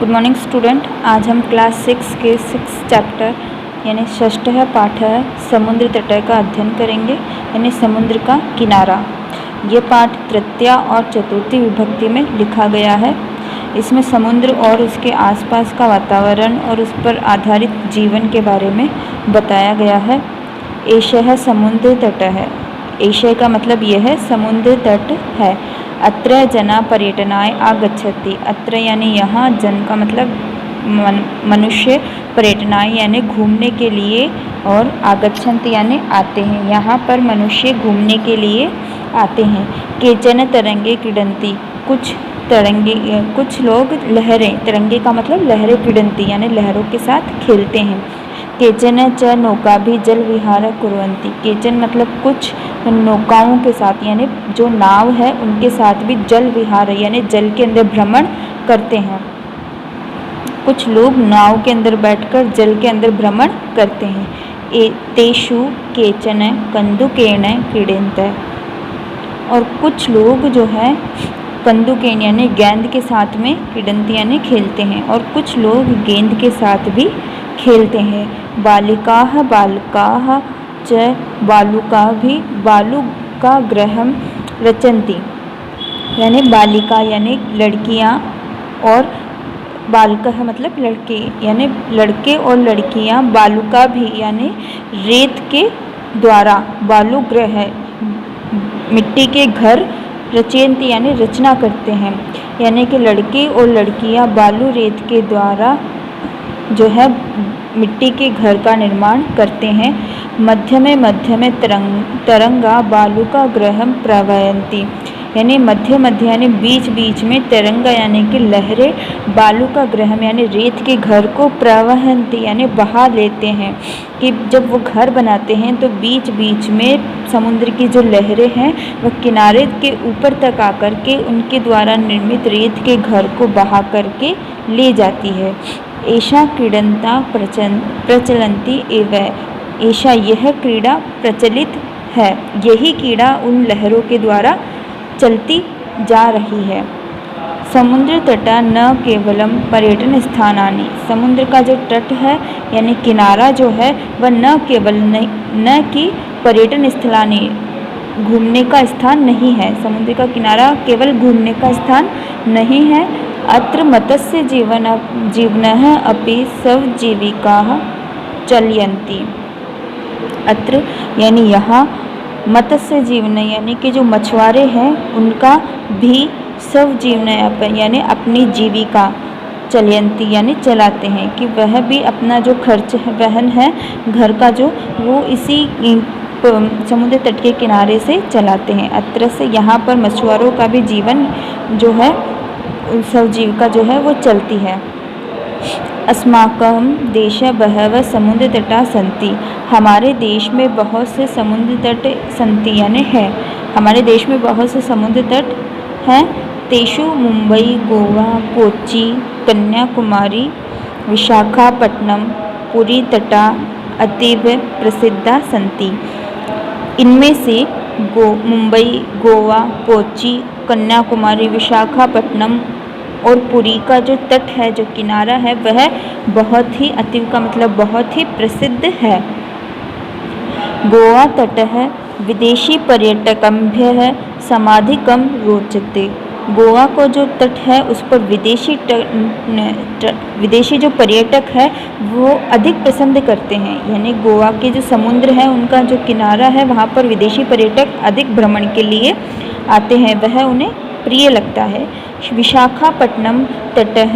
Good morning student. आज हम class 6 के 6 चैप्टर यानी षष्ठ पाठ है समुद्र तट का अध्ययन करेंगे, यानी समुद्र का किनारा। ये पाठ तृतीय और चतुर्थी विभक्ति में लिखा गया है। इसमें समुद्र और उसके आसपास का वातावरण और उस पर आधारित जीवन के बारे में बताया गया है। एषः समुद्र तट है। एषः का मतलब यह है समुद्र तट है। अत्र जना पर्यटनाय आगच्छति। अत्र यानी यहाँ, जन का मतलब मनुष्य, पर्यटनाय यानी घूमने के लिए, और आगच्छन्ति यानी आते हैं। यहाँ पर मनुष्य घूमने के लिए आते हैं। केचन तरंगे क्रीडन्ति। कुछ लोग लहरें, तरंगे का मतलब लहरें, क्रीडन्ति यानी लहरों के साथ खेलते हैं। केचन च नौका भी जल विहार कुर्वन्ति। केचन मतलब कुछ नौकाओं के साथ, यानी जो नाव है उनके साथ भी जल विहार यानी जल के अंदर भ्रमण करते हैं। कुछ लोग नाव के अंदर बैठकर जल के अंदर भ्रमण करते हैं। तेषु केचन कन्दुकेन क्रीडन्ते। और कुछ लोग जो है कन्दुकेन यानी गेंद के साथ में क्रीडन्ति यानी खेलते हैं, और कुछ लोग गेंद के साथ भी खेलते हैं। बालिकाः बालकाः च बालुका भी बालुका गृहं रचन्ति। यानी बालिका यानी लड़कियां, और बालकः मतलब लड़के, यानी लड़के और लड़कियां बालुका भी यानी रेत के द्वारा, बालुगृह मिट्टी के घर, रचयन्ति यानी रचना करते हैं। यानी कि लड़के और लड़कियां बालू रेत के द्वारा जो है मिट्टी के घर का निर्माण करते हैं। मध्य में तरंगा बालुका गृहं प्रवहन्ति। यानी मध्य यानी बीच में तरंगा यानी कि लहरें बालुका गृहम यानी रेत के घर को प्रवहन्ति यानी बहा लेते हैं। कि जब वो घर बनाते हैं तो बीच में समुद्र की जो लहरें हैं वह किनारे के ऊपर तक आकर के उनके द्वारा निर्मित रेत के घर को बहा करके ले जाती है। एषा क्रीडन्ता प्रचलन्ति एव। ऐसा यह क्रीड़ा प्रचलित है, यही क्रीड़ा उन लहरों के द्वारा चलती जा रही है। समुद्र तटा न केवलम पर्यटन स्थानानि। समुद्र का जो तट है यानी किनारा जो है वह न केवल न कि पर्यटन स्थलानि, घूमने का स्थान नहीं है। समुद्र का किनारा केवल घूमने का स्थान नहीं है। अत्र मत्स्य जीवनः अपि स्वजीविकाः चलयन्ति। अत्र यानी यहाँ मत्स्य जीवन यानी कि जो मछुआरे हैं उनका भी स्वजीवन यानी अपनी जीविका चलयन्ति यानी चलाते हैं, कि वह भी अपना जो खर्च वहन है घर का जो, वो इसी समुद्र तट के किनारे से चलाते हैं। अत्र से यहाँ पर मछुआरों का भी जीवन जो है, स्वजीविका जो है वो चलती है। अस्माकं देशे बहवः समुद्र तटा सन्ति। हमारे देश में बहुत से समुद्र तट सन्ति यानी है। हमारे देश में बहुत से समुद्र तट हैं। तेषु मुंबई, गोवा, कोच्चि, कन्याकुमारी, विशाखापट्टनम, पुरी तटा अतीव प्रसिद्धा सन्ति। इनमें से मुंबई, गोवा, कोच्चि, कन्याकुमारी, विशाखापट्टनम और पुरी का जो तट है, जो किनारा है, वह बहुत ही, अतीव का मतलब बहुत ही प्रसिद्ध है। गोवा तटः विदेशी पर्यटकभ्यः समाधिकं रोचते। गोवा को जो तट है उस पर विदेशी जो पर्यटक है वो अधिक पसंद करते हैं। यानी गोवा के जो समुद्र है उनका जो किनारा है वहाँ पर विदेशी पर्यटक अधिक भ्रमण के लिए आते हैं, वह उन्हें प्रिय लगता है। विशाखापट्टनम तटः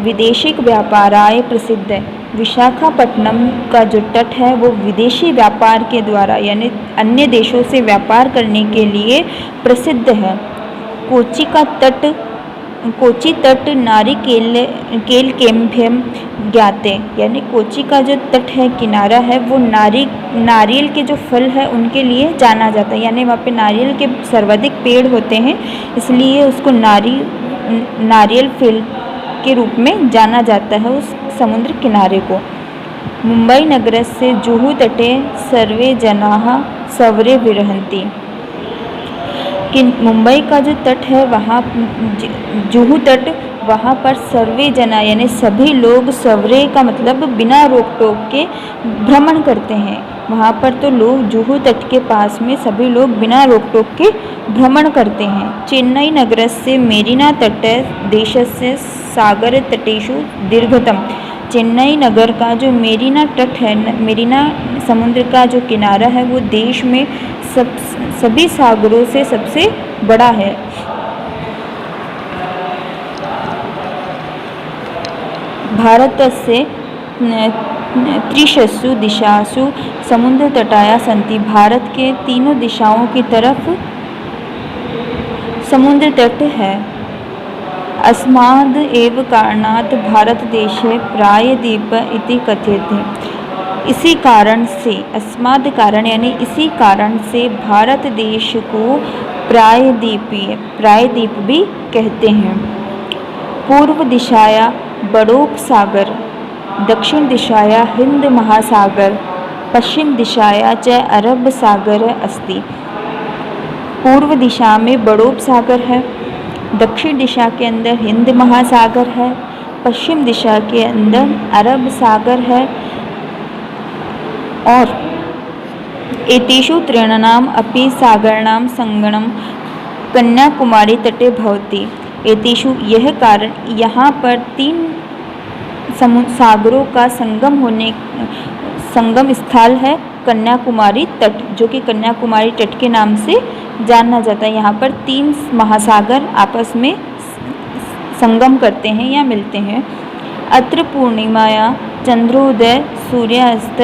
विदेशिक व्यापाराय प्रसिद्ध है। विशाखापट्टनम का जो तट है वो विदेशी व्यापार के द्वारा यानी अन्य देशों से व्यापार करने के लिए प्रसिद्ध है। कोच्चि तट नारिकेल केम्भ्यम ज्ञाते। यानी कोच्चि का जो तट है, किनारा है, वो नारियल के जो फल है उनके लिए जाना जाता है। यानी वहाँ पे नारियल के सर्वाधिक पेड़ होते हैं, इसलिए उसको नारियल फल के रूप में जाना जाता है उस समुद्र किनारे को। मुंबई नगरस्य जुहू तटे सर्वे जनाः सवरे विहरन्ति। कि मुंबई का जो तट है वहाँ जुहू तट वहाँ पर सर्वे जना यानी सभी लोग, सवरे का मतलब बिना रोक टोक के भ्रमण करते हैं। वहाँ पर तो लोग जुहू तट के पास में सभी लोग बिना रोक टोक के भ्रमण करते हैं। चेन्नई नगरस्य मेरिना तट देशस्य सागर तटेषु दीर्घतम। चेन्नई नगर का जो मेरिना तट है, मेरिना समुद्र का जो किनारा है, वो देश में सभी सागरों से सबसे बड़ा है। भारतस्य त्रिषु दिशासु समुद्रतटाः सन्ति। भारत के तीनों दिशाओं की तरफ समुद्र तट है। अस्माद् एव कारणात् भारतदेशे प्रायद्वीप इति कथ्यते। इसी कारण से, अस्माद् कारण यानी इसी कारण से भारत देश को प्रायद्वीप भी कहते हैं। पूर्व दिशाया बड़ोप सागर, दक्षिण दिशाया हिंद महासागर, पश्चिम दिशाया च अरब सागर अस्ति। पूर्व दिशा में बड़ोप सागर है, दक्षिण दिशा के अंदर हिंद महासागर है, पश्चिम दिशा के अंदर अरब सागर है। और एतेषु त्रयाणाम् अपि सागराणां संगमं कन्याकुमारी तटे भवति। एतेषु यह कारण, यहाँ पर 3 सागरों का संगम स्थल है कन्याकुमारी तट, जो कि कन्याकुमारी तट के नाम से जाना जाता है। यहाँ पर 3 महासागर आपस में संगम करते हैं या मिलते हैं। अत्र पूर्णिमाया चंद्रोदय सूर्यास्त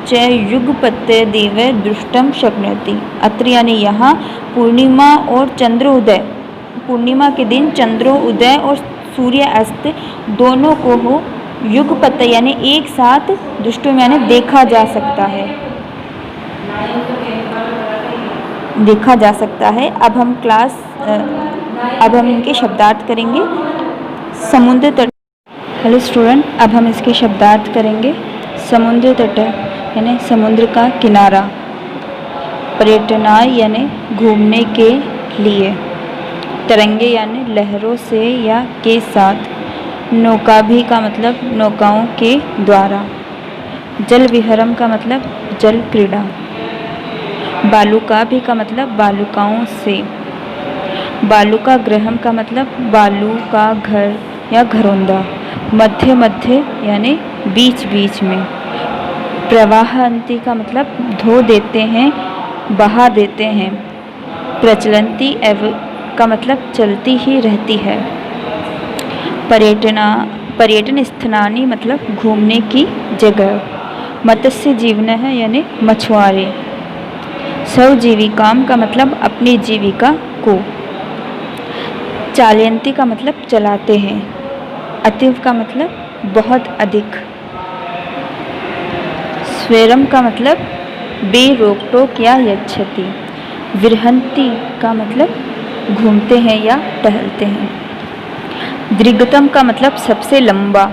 च युगपत्य देव दृष्टम शक्नोति। अत्र यानी यहाँ पूर्णिमा और चंद्रोदय, पूर्णिमा के दिन चंद्रोदय और सूर्यास्त दोनों को हो युगपत्य यानी एक साथ दृष्टि यानी देखा जा सकता है, देखा जा सकता है। अब हम इनके शब्दार्थ करेंगे। समुद्र तट, हेलो स्टूडेंट, अब हम इसके शब्दार्थ करेंगे। समुद्र तट यानी समुद्र का किनारा, पर्यटनाय यानी घूमने के लिए, तरंगे यानी लहरों से या के साथ, नौकाभि का मतलब नौकाओं के द्वारा, जल विहरम का मतलब जल क्रीड़ा, बालुकाभि का मतलब बालुकाओं से, बालुका गृहम का मतलब बालू का घर या घरौंदा, मध्य मध्य यानी बीच बीच में, प्रवाहंती का मतलब धो देते हैं, बहा देते हैं, प्रचलंती एवं का मतलब चलती ही रहती है, पर्यटन स्थानानि मतलब घूमने की जगह, मत्स्य जीवन है यानी मछुआरे, स्वजीविकाम का मतलब अपनी जीविका को, चालयंती का मतलब चलाते हैं, अतीव का मतलब बहुत अधिक, स्वेरम का मतलब बेरोक टोक या यच्छति, विरहंती का मतलब घूमते हैं या टहलते हैं, दीर्घतम का मतलब सबसे लंबा,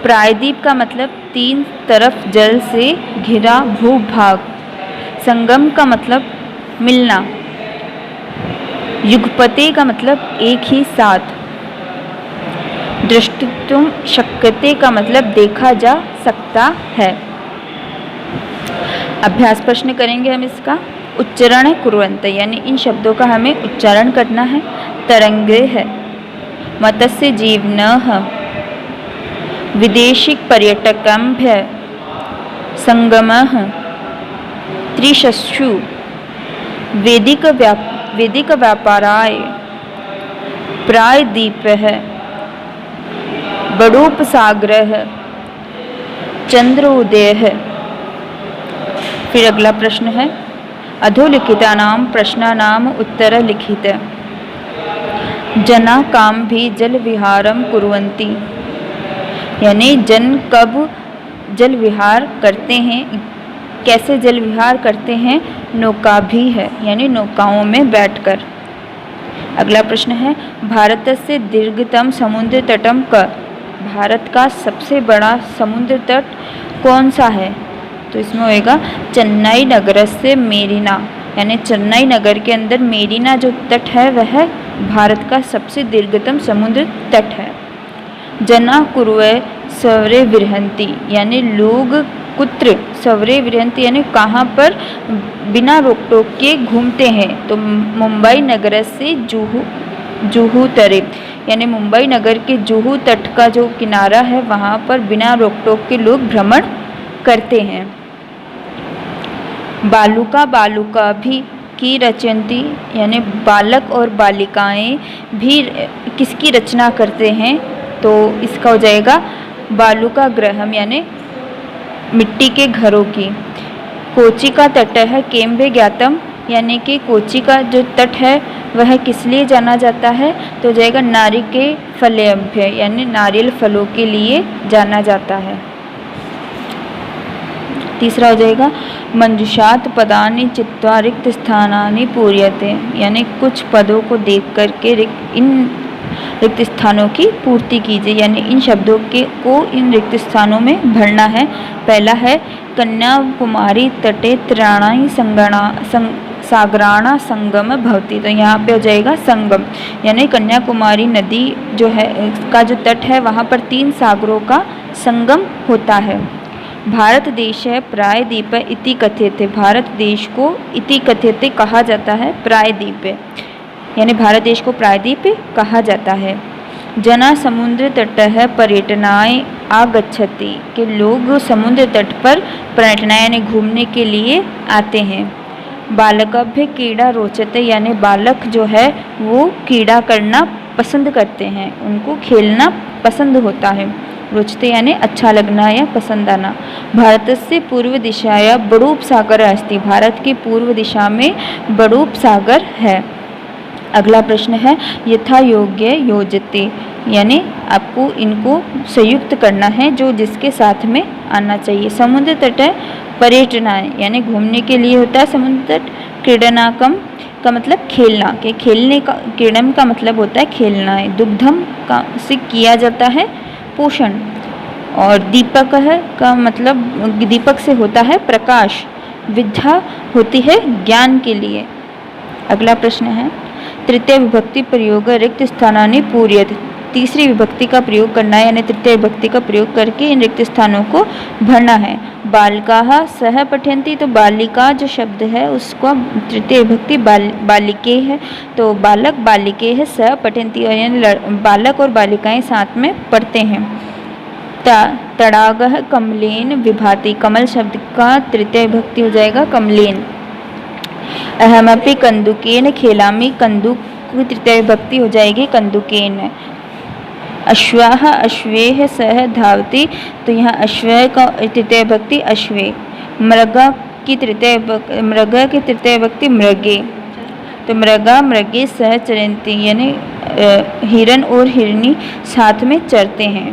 प्रायद्वीप का मतलब 3 तरफ जल से घिरा भूभाग, संगम का मतलब मिलना, युगपते का मतलब एक ही साथ, दृष्टितुम शक्यते का मतलब देखा जा सकता है। अभ्यास प्रश्न करेंगे हम इसका। उच्चारण कुर्वन्त यानी इन शब्दों का हमें उच्चारण करना है। तरंगे है, मत्स्य जीवनः, विदेशिक पर्यटकम्भ्य, संगमः, त्रिशस्यु, वेदिक व्यापाराय, प्रायद्वीपः, बड़ोपसागरः, चंद्रोदयः। फिर अगला प्रश्न है अधोलिखितानां प्रश्नानां उत्तर लिखित। जना काम भी जल विहारम कुर्वन्ति यानी जन कब जल विहार करते हैं, कैसे जल विहार करते हैं, नौका भी है यानी नौकाओं में बैठकर। अगला प्रश्न है भारत से दीर्घतम समुद्र तटम क, भारत का सबसे बड़ा समुद्र तट कौन सा है, तो इसमें होएगा चेन्नई नगर से मेरिना यानी चेन्नई नगर के अंदर मेरिना जो तट है वह भारत का सबसे दीर्घतम समुद्र तट है। जना कुर्वे सवरे विरहंती, यानी लोग कुत्र सवरे विरहंती यानी कहाँ पर बिना रोक टोक के घूमते हैं। तो मुंबई नगर से जुहू तरे, यानी मुंबई नगर के जुहू तट का जो किनारा है वहाँ पर बिना रोक टोक के लोग भ्रमण करते हैं। बालुका बालुका भी की रचयंती, यानी बालक और बालिकाएं भी किसकी रचना करते हैं। तो इसका हो जाएगा बालुका गृहम, यानी मिट्टी के घरों की। कोची का तट है केम्बे ज्ञातम, यानी कि कोची का जो तट है वह किस लिए जाना जाता है। तो जाएगा नारी के फलेभ्य, यानी नारियल फलों के लिए जाना जाता है। तीसरा हो जाएगा मंजुषात पदानि चित्वा रिक्त स्थानानि पूर्यते, यानी कुछ पदों को देख करके इन रिक्त स्थानों की पूर्ति कीजिए, यानी इन शब्दों को इन रिक्त स्थानों में भरना है। पहला है कन्याकुमारी तटे त्राणाई सागराणा संगम भवती, तो यहाँ पे हो जाएगा संगम, यानी कन्याकुमारी नदी जो है का जो तट है वहाँ पर 3 सागरों का संगम होता है। भारत देश है प्रायद्वीप इति कथ्यते, भारत देश को इति कथ्यते कहा जाता है, प्रायद्वीप यानी भारत देश को प्रायद्वीप कहा जाता है। जना समुद्र तट है पर्यटनाय आगच्छति, के लोग समुद्र तट पर पर्यटनाय यानी घूमने के लिए आते हैं। बालकभ्य क्रीड़ा रोचते, यानी बालक जो है वो क्रीड़ा करना पसंद करते हैं, उनको खेलना पसंद होता है। रोचते यानी अच्छा लगना या पसंद आना। भारत से पूर्व दिशाया बड़ूप सागर अस्ति, भारत की पूर्व दिशा में बड़ूप सागर है। अगला प्रश्न है यथा योग्य योजते, यानी आपको इनको संयुक्त करना है जो जिसके साथ में आना चाहिए। समुद्र तट है पर्यटनाय, यानी घूमने के लिए होता है समुद्र तट। क्रीडनाकम का मतलब खेलना, के खेलने का, क्रीडम का मतलब होता है खेलना है। दुग्धम का से किया जाता है पोषण, और दीपक है का मतलब दीपक से होता है प्रकाश। विद्या होती है ज्ञान के लिए। अगला प्रश्न है तृतीय विभक्ति प्रयोग रिक्त स्थानानि पूर्यत, तीसरी विभक्ति का प्रयोग करना है, यानी तृतीय विभक्ति का प्रयोग करके इन रिक्त स्थानों को भरना है। बालिकाः सह पठन्ति, तो बालिका जो शब्द है उसको तृतीय विभक्ति बालिके है, तो बालक बालिके है सह पठन्ति, यानी बालक और बालिकाएं साथ में पढ़ते हैं। तडागः कमलेन विभाति, कमल शब्द का तृतीय विभक्ति हो जाएगा कमलेन। अहमपि कंदुकेन खेलामि, कंदुक की तृतीय विभक्ति हो जाएगी कंदुकेन। अश्वाः अश्वेः सह धावति, तो यहाँ अश्व का तृतीय विभक्ति अश्वे। मृगा की तृतीय विभक्ति मृगे, तो मृगा मृगे सह चरन्ति, यानी हिरन और हिरनी साथ में चरते हैं।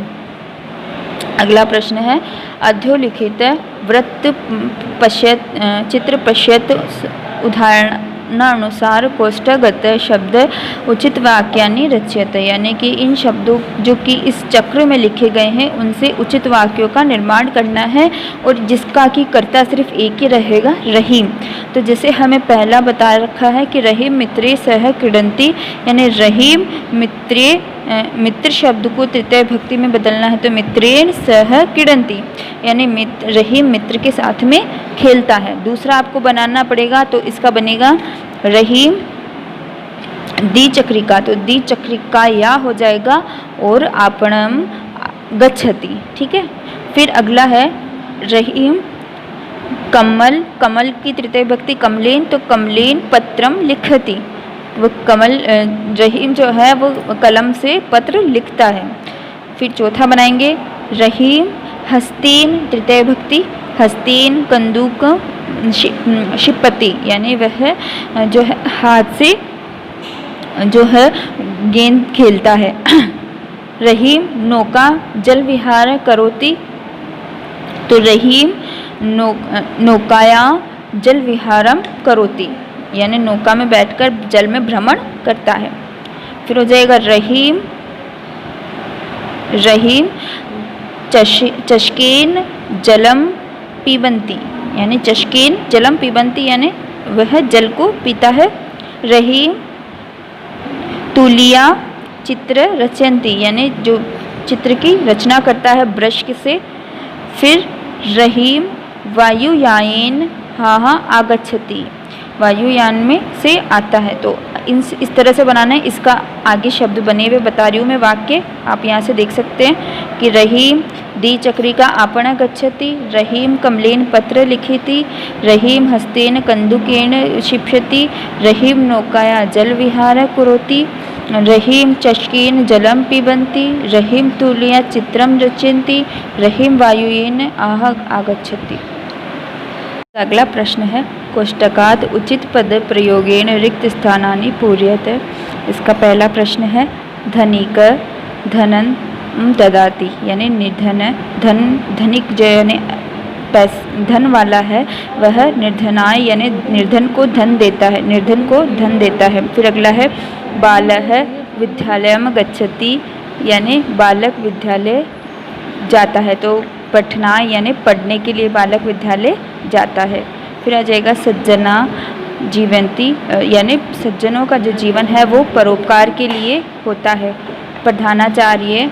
अगला प्रश्न है अधोलिखित वृत्त पश्यत चित्र पश्यत उदाहरणानुसार कोष्ठगत शब्द उचित वाक्यानि रच्यते, यानी कि इन शब्दों जो कि इस चक्र में लिखे गए हैं उनसे उचित वाक्यों का निर्माण करना है, और जिसका कि कर्ता सिर्फ एक ही रहेगा रहीम। तो जैसे हमें पहला बता रखा है कि रहीम मित्रे सह क्रीडन्ति, यानी रहीम मित्रे मित्र शब्द को तृतीय विभक्ति में बदलना है, तो मित्रेण सह क्रीडन्ति, यानी रहीम मित्र के साथ में खेलता है। दूसरा आपको बनाना पड़ेगा, तो इसका बनेगा रहीम द्विचक्रिका, तो द्विचक्रिका या हो जाएगा और आपणम गच्छति, ठीक है। फिर अगला है रहीम कमल, कमल की तृतीय विभक्ति कमलेन, तो कमलेन पत्रम लिखति, वो कमल रहीम जो है वो कलम से पत्र लिखता है। फिर चौथा बनाएंगे रहीम हस्तीन, तृतीय विभक्ति हस्तीन कंदूक क्षिपति, यानी वह जो है हाथ से जो है गेंद खेलता है। रहीम नौका जल विहार करोति, तो रहीम नौकाया जल विहारम करोति, यानी नौका में बैठकर जल में भ्रमण करता है। फिर हो जाएगा रहीम चष्केन जलम पीबंती, यानी चष्केन जलम पीबंती, यानी वह जल को पीता है। रहीम तुलिया चित्र रचयन्ति यानी जो चित्र की रचना करता है ब्रश से। फिर रहीम वायुयायेन हाँ आगच्छति, वायुयान में से आता है। तो इस तरह से बनाना है। इसका आगे शब्द बने हुए बता रही हूँ मैं वाक्य, आप यहाँ से देख सकते हैं कि रहीम द्विचक्रिका आपण गच्छति, रहीम कमलेन पत्र लिखिति, रहीम हस्तेन कन्दुकेन क्षिप्यति, रहीम नौकाया जल विहार करोति, रहीम चषकेन जलम पिबन्ति, रहीम तुल्या चित्रम रचयन्ति, रहीम वायुयेन आगच्छति। अगला प्रश्न है कोष्टकात् उचित पद प्रयोगेन रिक्त स्थानानि पूर्यते। इसका पहला प्रश्न है धनिक धनन ददाति यानी निर्धन धनिक जो यानी धन वाला है वह निर्धनाय यानी निर्धन को धन देता है, निर्धन को धन देता है। फिर अगला है बालः विद्यालयम गच्छति यानी बालक विद्यालय जाता है। तो पठनाय यानी पढ़ने के लिए बालक विद्यालय जाता है। फिर आ जाएगा सज्जना जीवंती यानी सज्जनों का जो जीवन है वो परोपकार के लिए होता है। प्रधानाचार्य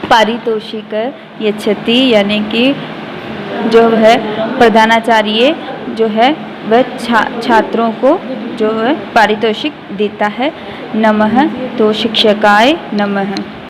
पारितोषिक यच्छति यानी कि जो है प्रधानाचार्य जो है वह छात्रों को जो है पारितोषिक देता है। नमः तो शिक्षकाय नमः।